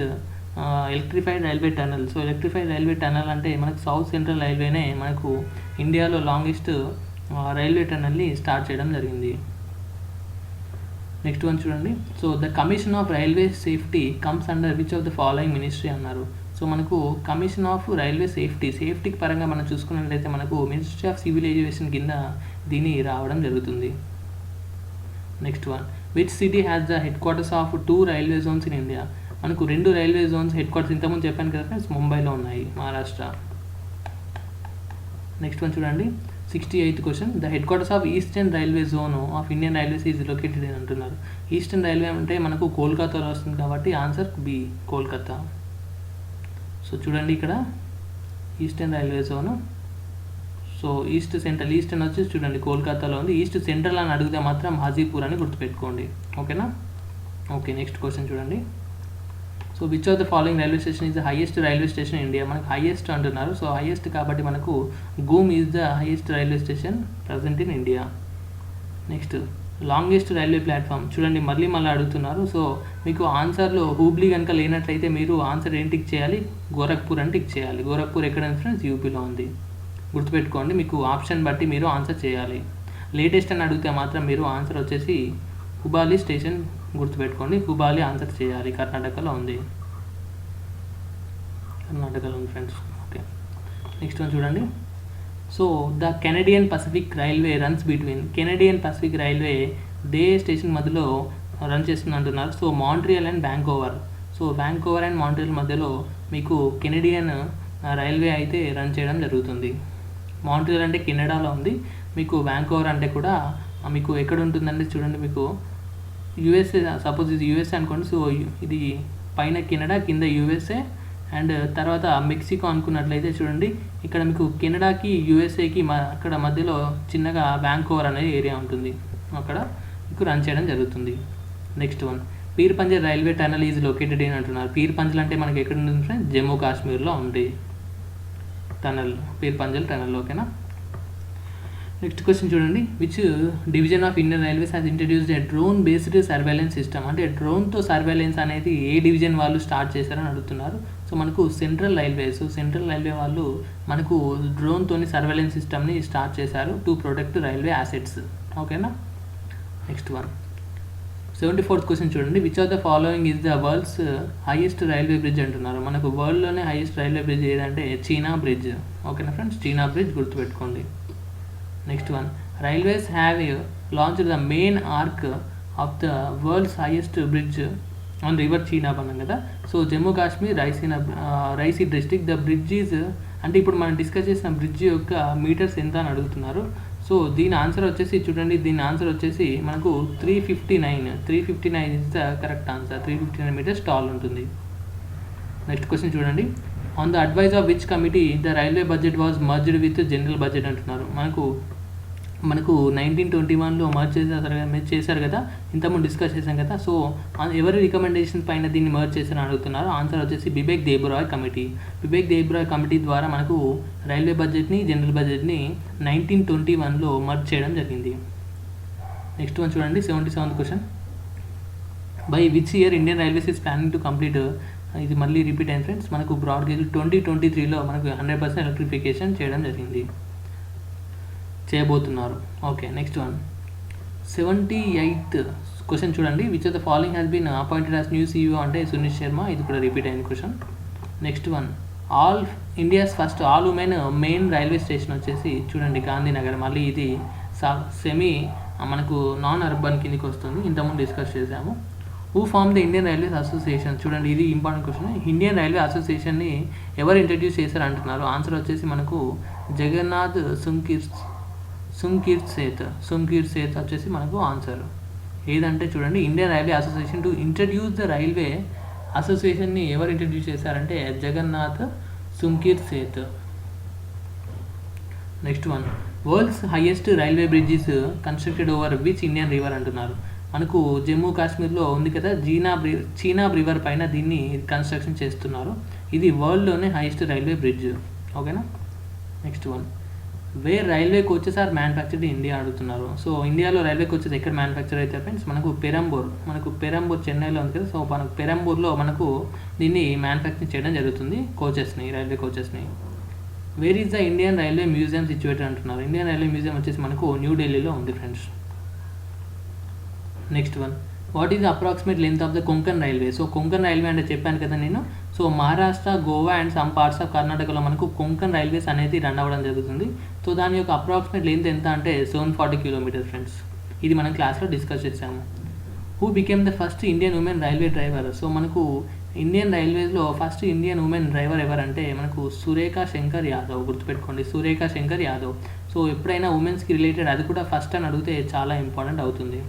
electrified railway tunnel? So electrified railway tunnel అంటే మనకు సౌత్ సెంట్రల్ రైల్వేనే మనకు ఇండియాలో లాంగెస్ట్ రైల్వే టనల్ని స్టార్ట్ చేయడం జరిగింది. నెక్స్ట్ వన్ చూడండి, so the commission of railway safety comes under which of the following ministry అన్నారు. So మనకు commission of railway సేఫ్టీకి పరంగా మనం చూసుకున్నట్లయితే మనకు మినిస్ట్రీ ఆఫ్ సివిల్ ఏవియేషన్ కింద దీన్ని రావడం జరుగుతుంది. Next one, which city has the headquarters of 2 railway Jones in India? మనకు 2 రైల్వే జోన్స్ హెడ్ క్వార్టర్స్ ఇంతకుముందు చెప్పాను కదా ఫ్రెండ్స్, ముంబైలో ఉన్నాయి, మహారాష్ట్ర. నెక్స్ట్ వన్ చూడండి 68th question, the headquarters of eastern railway zone of Indian railways is located అని అంటున్నారు. Eastern railway అంటే మనకు కోల్కతాలో వస్తుంది కాబట్టి ఆన్సర్ బి, కోల్కతా. సో చూడండి ఇక్కడ eastern railway zone. So eastern వచ్చేసి చూడండి కోల్కతాలో ఉంది. ఈస్ట్ సెంట్రల్ అని అడిగితే మాత్రం హాజీపూర్ అని గుర్తుపెట్టుకోండి. ఓకేనా? ఓకే. నెక్స్ట్ క్వశ్చన్ చూడండి, so which of the following railway station is the highest railway station in India? మనకు హైయెస్ట్ అంటున్నారు. సో హైయెస్ట్ కాబట్టి మనకు Ghum is the highest railway station present in India. Next longest railway platform చూడండి, మళ్ళీ అడుగుతున్నారు. So మీకు ఆన్సర్లో హూబ్లీ కనుక లేనట్లయితే మీరు ఆన్సర్ ఏంటి టిక్ చేయాలి, గోరఖ్పూర్ అని టిక్ చేయాలి. గోరఖ్పూర్ ఎక్కడ ఫ్రెండ్స్, యూపీలో ఉంది. గుర్తుపెట్టుకోండి, మీకు ఆప్షన్ బట్టి మీరు ఆన్సర్ చేయాలి. లేటెస్ట్ అని అడిగితే మాత్రం మీరు ఆన్సర్ వచ్చేసి హుబాలి స్టేషన్ గుర్తుపెట్టుకోండి, హుబాలి ఆన్సర్ చేయాలి. కర్ణాటకలో ఉంది ఫ్రెండ్స్. ఓకే, నెక్స్ట్ వన్ చూడండి. So the Canadian Pacific railway runs between, Canadian Pacific railway they station మధ్యలో రన్ చేస్తుంది అంటున్నారు. So Montreal and Vancouver. So Vancouver and Montreal మధ్యలో మీకు కెనడియన్ రైల్వే అయితే రన్ చేయడం జరుగుతుంది. మాంట్రియల్ అంటే కెనడాలో ఉంది, మీకు వ్యాంకోవర్ అంటే కూడా మీకు ఎక్కడ ఉంటుందంటే చూడండి, మీకు యూఎస్ఏ, సపోజ్ ఇది యూఎస్ఏ అనుకోండి. సో ఇది పైన కెనడా, కింద యూఎస్ఏ అండ్ తర్వాత మెక్సికో అనుకున్నట్లయితే చూడండి, ఇక్కడ మీకు కెనడాకి యూఎస్ఏకి అక్కడ మధ్యలో చిన్నగా వ్యాంకోవర్ అనేది ఏరియా ఉంటుంది, అక్కడ మీకు రన్ చేయడం జరుగుతుంది. Next one, peer Panjal railway tunnel is located అని అంటున్నారు. పీర్ పంజల్ అంటే మనకి ఎక్కడ ఉంటుంది ఫ్రెండ్స్, జమ్మూ కాశ్మీర్లో ఉంది టనల్, పీర్ పంజల్ టనల్. ఓకేనా. నెక్స్ట్ క్వశ్చన్ చూడండి, which division of Indian railways has introduced A drone based surveillance system. అంటే డ్రోన్తో సర్వేలెన్స్ అనేది ఏ డివిజన్ వాళ్ళు స్టార్ట్ చేశారని అడుగుతున్నారు. సో మనకు సెంట్రల్ రైల్వేస్, సెంట్రల్ రైల్వే వాళ్ళు మనకు డ్రోన్తోని సర్వేలెన్స్ సిస్టమ్ని స్టార్ట్ చేశారు టు ప్రొటెక్ట్ రైల్వే అసెట్స్. ఓకేనా. నెక్స్ట్ వన్, 74th క్వశ్చన్ చూడండి, which of the following is the world's highest railway bridge అంటున్నారు. మనకు వరల్డ్లోనే హైయెస్ట్ రైల్వే బ్రిడ్జ్ ఏదంటే చీనా బ్రిడ్జ్. ఓకేనా ఫ్రెండ్స్, చీనా బ్రిడ్జ్ గుర్తుపెట్టుకోండి. Next one, railways have launched the main arc of the world's highest bridge on river Chenab అన్నాం కదా. So Jammu Kashmir Raisi district. The bridge is అంటే ఇప్పుడు మనం డిస్కస్ చేసిన బ్రిడ్జ్ యొక్క మీటర్స్ ఎంత అని అడుగుతున్నారు. సో దీని ఆన్సర్ వచ్చేసి చూడండి, దీని ఆన్సర్ వచ్చేసి మనకు 359 is the correct answer. 359 metres tall ఉంటుంది. నెక్స్ట్ క్వశ్చన్ చూడండి, on the advise of which committee the railway budget was merged with general budget అంటున్నారు. మనకు 1921లో మర్జ్ చేశారు కదా, ఇంతకుముందు డిస్కస్ చేశాం కదా. సో ఎవరి రికమెండేషన్ పైన దీన్ని మర్జ్ చేశారని అడుగుతున్నారు. ఆన్సర్ వచ్చేసి బిబేక్ దేబ్రాయ్ కమిటీ. బిబేక్ దేబ్రాయ్ కమిటీ ద్వారా మనకు రైల్వే బడ్జెట్ని, జనరల్ బడ్జెట్ని 1921లో మర్జ్ చేయడం జరిగింది. నెక్స్ట్ వన్ చూడండి, 77th question, by which year Indian railways is planning to complete. ఇది మళ్ళీ రిపీట్ అయింది ఫ్రెండ్స్. మనకు బ్రాడ్ గేజ్ 2023లో మనకు 100% ఎలక్ట్రిఫికేషన్ చేయబోతున్నారు. Okay, next one, 78th question చూడండి, which of the following has been appointed as new CEO అంటే సునీల్ శర్మ. ఇది కూడా రిపీట్ అయిన question. Next one, India's first all women main railway station వచ్చేసి చూడండి గాంధీనగర్. మళ్ళీ ఇది సెమీ మనకు నాన్ అర్బన్ కిందికి వస్తుంది, ఇంతకుముందు డిస్కస్ చేసాము. Who form the Indian railways association. చూడండి ఇది ఇంపార్టెంట్ క్వశ్చన్. ఇండియన్ రైల్వే అసోసియేషన్ని ఎవరు ఇంట్రడ్యూస్ చేశారు అంటున్నారు. ఆన్సర్ వచ్చేసి మనకు జగన్నాథ్ సుంకీర్ సేత్ వచ్చేసి మనకు ఆన్సర్. ఏదంటే చూడండి, Indian railway association to introduce the railway అసోసియేషన్ని ఎవరు ఇంట్రడ్యూస్ చేశారంటే Jagannath Sunkersett. Next one, world's highest railway bridges constructed over which Indian river అంటున్నారు. మనకు జమ్మూ కాశ్మీర్లో ఉంది కదా, చీనాబ్ రివర్ పైన దీన్ని కన్స్ట్రక్షన్ చేస్తున్నారు. ఇది వరల్డ్లోనే హైయెస్ట్ రైల్వే బ్రిడ్జ్. ఓకేనా. Next one, where railway coaches are manufactured in India అడుగుతున్నారు. సో ఇండియాలో రైల్వే కోచెస్ ఎక్కడ మ్యానుఫ్యాక్చర్ అయితే ఫ్రెండ్స్, మనకు పెరంబూర్ చెన్నైలో ఉంది కదా. సో మనకు పెరంబూర్లో మనకు దీన్ని మ్యానుఫ్యాక్చరింగ్ చేయడం జరుగుతుంది, రైల్వే కోచెస్ని. Where is the Indian railway museum situated అంటున్నారు. ఇండియన్ రైల్వే మ్యూజియం వచ్చేసి మనకు న్యూఢిల్లీలో ఉంది friends. Next one, what is the approximate length of the Konkan railway. So Konkan railway అంటే చెప్పాను కదా నేను. So Maharashtra, Goa and some parts of కర్ణాటకలో మనకు కొంకన్ రైల్వేస్ అనేది రన్ అవ్వడం జరుగుతుంది. సో దాని యొక్క అప్రాక్సిమేట్ లెంత్ ఎంత అంటే 740 కిలోమీటర్స్ ఫ్రెండ్స్. ఇది మనం క్లాస్లో డిస్కస్ చేసాము. Who became the first Indian women railway driver. So మనకు ఇండియన్ రైల్వేస్లో ఫస్ట్ ఇండియన్ ఉమెన్ డ్రైవర్ ఎవరంటే మనకు సురేఖ శంకర్ యాదవ్. గుర్తుపెట్టుకోండి, సురేఖ శంకర్ యాదవ్. సో ఎప్పుడైనా ఉమెన్స్కి రిలేటెడ్ అది కూడా ఫస్ట్ అని అడిగితే చాలా ఇంపార్టెంట్ అవుతుంది.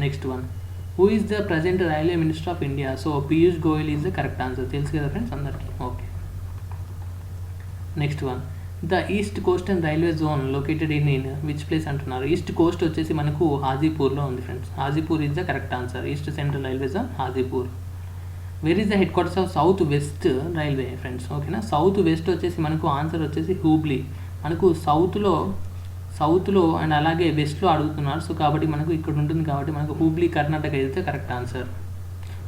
Next one, who is the present railway minister of India. So Piyush Goyal is the correct answer. తెలుసు కదా ఫ్రెండ్స్ అందరికీ. Okay, next one, the east coastern railway zone located in which place అంటున్నారు. ఈస్ట్ కోస్ట్ వచ్చేసి మనకు హాజీపూర్లో ఉంది friends. Hajipur is the correct answer. East central railway zone Hajipur. Where is the headquarters of south west railway friends. ఓకేనా. South west వచ్చేసి మనకు answer వచ్చేసి హూబ్లీ. మనకు సౌత్లో సౌత్లో అండ్ అలాగే వెస్ట్లో అడుగుతున్నారు. సో కాబట్టి మనకు ఇక్కడ ఉంటుంది కాబట్టి మనకు హూబ్లీ కర్ణాటక అయితే కరెక్ట్ ఆన్సర్.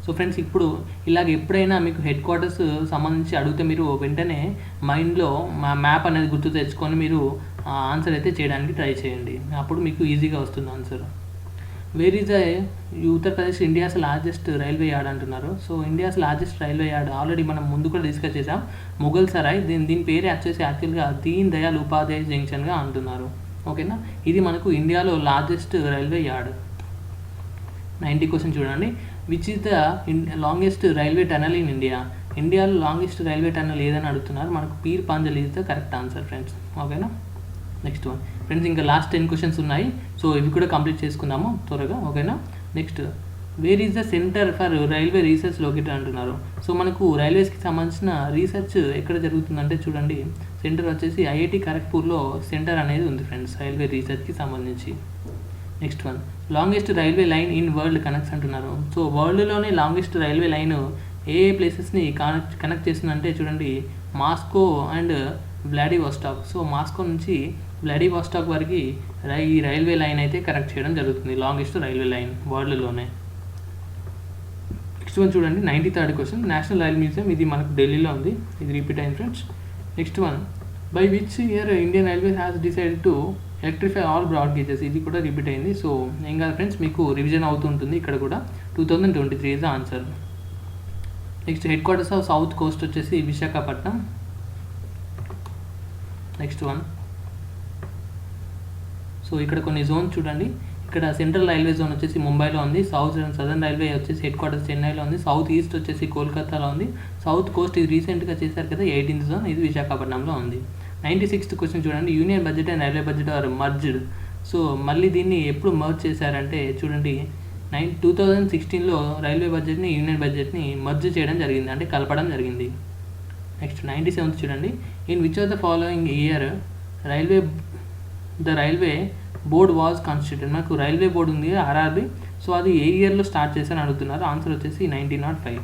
సో ఫ్రెండ్స్, ఇప్పుడు ఇలాగ ఎప్పుడైనా మీకు హెడ్ క్వార్టర్స్ సంబంధించి అడిగితే మీరు వెంటనే మైండ్లో మ్యాప్ అనేది గుర్తు తెచ్చుకొని మీరు ఆన్సర్ అయితే చేయడానికి ట్రై చేయండి. అప్పుడు మీకు ఈజీగా వస్తుంది answer. Where is Uttar Pradesh India's largest railway yard అంటున్నారు. So India's largest railway yard already మనం ముందు కూడా డిస్కస్ చేసాం, ముఘల్ సరాయ్. దీని పేరు వచ్చేసి యాక్చువల్గా దీన్ దయాల్ ఉపాధ్యాయ జంక్షన్గా అంటున్నారు. ఓకేనా, ఇది మనకు ఇండియాలో లార్జెస్ట్ రైల్వే యార్డ్. 90 క్వశ్చన్ చూడండి. Which is the longest railway tunnel in India? ఇండియాలో లాంగెస్ట్ రైల్వే టనల్ ఏదని అడుగుతున్నారు. మనకు Pir Panjal is the correct answer friends. ఓకేనా, నెక్స్ట్ వన్ ఫ్రెండ్స్, ఇంకా లాస్ట్ 10 క్వశ్చన్స్ ఉన్నాయి. సో ఇవి కూడా కంప్లీట్ చేసుకుందాము త్వరగా. ఓకేనా, next where is the centre for railway research located అంటున్నారు. సో మనకు రైల్వేస్కి సంబంధించిన రీసెర్చ్ ఎక్కడ జరుగుతుందంటే చూడండి, సెంటర్ వచ్చేసి ఐఐటి ఖరగ్పూర్లో సెంటర్ అనేది ఉంది ఫ్రెండ్స్, రైల్వే రీసెర్చ్కి సంబంధించి. Next one, longest railway line in world connects అంటున్నారు. సో వరల్డ్లోనే లాంగెస్ట్ రైల్వే లైన్ ఏ ప్లేసెస్ని కనెక్ట్ చేస్తుందంటే చూడండి, Moscow and Vladivostok. So Moscow నుంచి వ్లాడివోస్టాక్ వరకు ఈ రైల్వే లైన్ అయితే కనెక్ట్ చేయడం జరుగుతుంది, లాంగెస్ట్ రైల్వే లైన్ వరల్డ్లోనే. నెక్స్ట్ వన్ చూడండి, 93rd question, national rail museum. ఇది మనకు ఢిల్లీలో ఉంది, ఇది రిపీట్ అయింది friends. Next one, by which year Indian railways has decided to electrify all broad gauges. ఇది కూడా రిపీట్ అయింది. సో ఏం కాదు ఫ్రెండ్స్, మీకు రివిజన్ అవుతుంటుంది ఇక్కడ కూడా. 2023 is the answer. Next head quarters of south Coast వచ్చేసి విశాఖపట్నం. నెక్స్ట్ వన్, సో ఇక్కడ కొన్ని జోన్ చూడండి. ఇక్కడ సెంట్రల్ రైల్వే జోన్ వచ్చేసి ముంబైలో ఉంది, సౌత్ అండ్ సదర్న్ రైల్వే వచ్చేసి హెడ్ క్వార్టర్స్ చెన్నైలో ఉంది, సౌత్ ఈస్ట్ వచ్చేసి కోల్కతాలో ఉంది, సౌత్ కోస్ట్ ఇది రీసెంట్గా చేశారు కదా 18th జోన్, ఇది విశాఖపట్నంలో ఉంది. 96th క్వశ్చన్ చూడండి, union budget and railway budget or merged. So మళ్ళీ దీన్ని ఎప్పుడు మర్జ్ చేశారంటే చూడండి, 2016లో రైల్వే బడ్జెట్ని యూనియన్ బడ్జెట్ని మర్జ్ చేయడం జరిగింది, అంటే కలపడం జరిగింది. నెక్స్ట్ 97th చూడండి, in which of the following year the railway board was constituted. మనకు రైల్వే బోర్డు ఉంది ఆర్ఆర్బి. సో అది ఏ ఇయర్లో స్టార్ట్ చేశారని అడుగుతున్నారు. ఆన్సర్ వచ్చేసి 1905.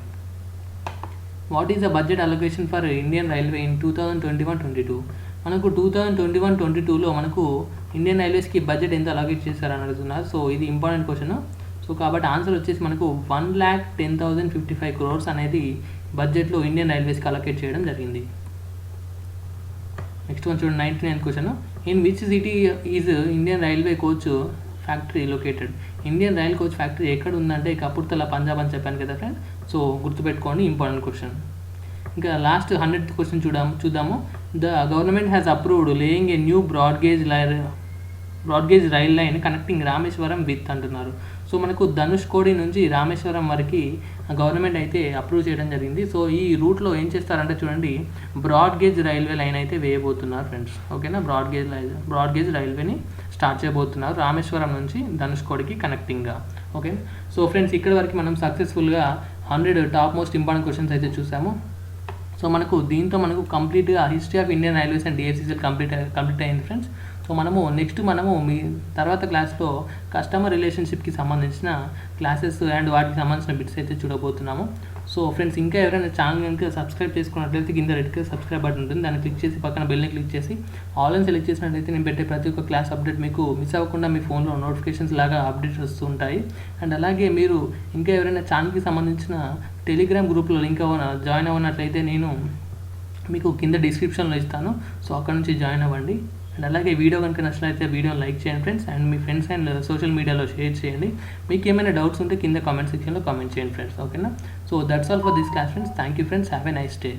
What is the budget allocation for Indian railway in 2021-22? మనకు 2021-22లో మనకు ఇండియన్ రైల్వేస్కి బడ్జెట్ ఎంత అలొకేట్ చేశారని అడుగుతున్నారు. సో ఇది ఇంపార్టెంట్ క్వశ్చన్. సో కాబట్టి ఆన్సర్ వచ్చేసి మనకు 1,10,055 crores అనేది బడ్జెట్లో ఇండియన్ రైల్వేస్కి అలొకేట్ చేయడం జరిగింది. నెక్స్ట్ వన్ చూడండి, 99th question, in which city is Indian railway coach factory located? Indian rail coach factory ఎక్కడ ఉందంటే కపూర్తల, పంజాబ్ అని చెప్పాను కదా ఫ్రెండ్. సో గుర్తుపెట్టుకోండి, ఇంపార్టెంట్ క్వశ్చన్. ఇంకా లాస్ట్ 100th క్వశ్చన్ చూద్దాము. The government has approved laying a new broad gauge rail line connecting Rameswaram with అంటున్నారు. సో మనకు ధనుష్కోడి నుంచి రామేశ్వరం వరకు గవర్నమెంట్ అయితే అప్రూవ్ చేయడం జరిగింది. సో ఈ రూట్లో ఏం చేస్తారంటే చూడండి, బ్రాడ్గేజ్ రైల్వే లైన్ అయితే వేయబోతున్నారు ఫ్రెండ్స్. ఓకేనా, బ్రాడ్గేజ్ రైల్వేని స్టార్ట్ చేయబోతున్నారు రామేశ్వరం నుంచి ధనుష్కోడికి కనెక్టింగ్గా. ఓకే, సో ఫ్రెండ్స్ ఇక్కడ వరకు మనం సక్సెస్ఫుల్గా 100 టాప్ మోస్ట్ ఇంపార్టెంట్ క్వశ్చన్స్ అయితే చూసాము. సో మనకు దీంతో మనకు కంప్లీట్గా history of Indian railways and DSCCL complete అయింది ఫ్రెండ్స్. సో నెక్స్ట్ మనము మీ తర్వాత క్లాస్లో కస్టమర్ రిలేషన్షిప్కి సంబంధించిన క్లాసెస్ అండ్ వాటికి సంబంధించిన బిట్స్ అయితే చూడబోతున్నాము. సో ఫ్రెండ్స్, ఇంకా ఎవరైనా ఛానల్ కనుక సబ్స్క్రైబ్ చేసుకున్నట్లయితే కింద రెడ్ కలర్ సబ్స్క్రైబ్ బటన్ ఉంటుంది, దాన్ని క్లిక్ చేసి పక్కన బెల్ని క్లిక్ చేసి ఆల్ అని సెలెక్ట్ చేసినట్లయితే నేను పెట్టే ప్రతి ఒక్క క్లాస్ అప్డేట్ మీకు మిస్ అవ్వకుండా మీ ఫోన్లో నోటిఫికేషన్స్ లాగా అప్డేట్స్ వస్తూ ఉంటాయి. అండ్ అలాగే మీరు ఇంకా ఎవరైనా ఛానల్కి సంబంధించిన టెలిగ్రామ్ గ్రూప్లో లింక్ జాయిన్ అవ్వనట్లయితే నేను మీకు కింద డిస్క్రిప్షన్లో ఇస్తాను. సో అక్కడ నుంచి జాయిన్ అవ్వండి. అండ్ అలాగే వీడియో కనుక నచ్చినట్లయితే వీడియోని లైక్ చేయండి friends, and me friends and social మీడియాలో షేర్ చేయండి. మీకు ఏమైనా డౌట్స్ ఉంటే కింద కామెంట్ సెక్షన్లో కామెంట్ చేయండి ఫ్రెండ్స్. ఓకేనా, so that's all for this class friends. Thank you friends, have a nice day.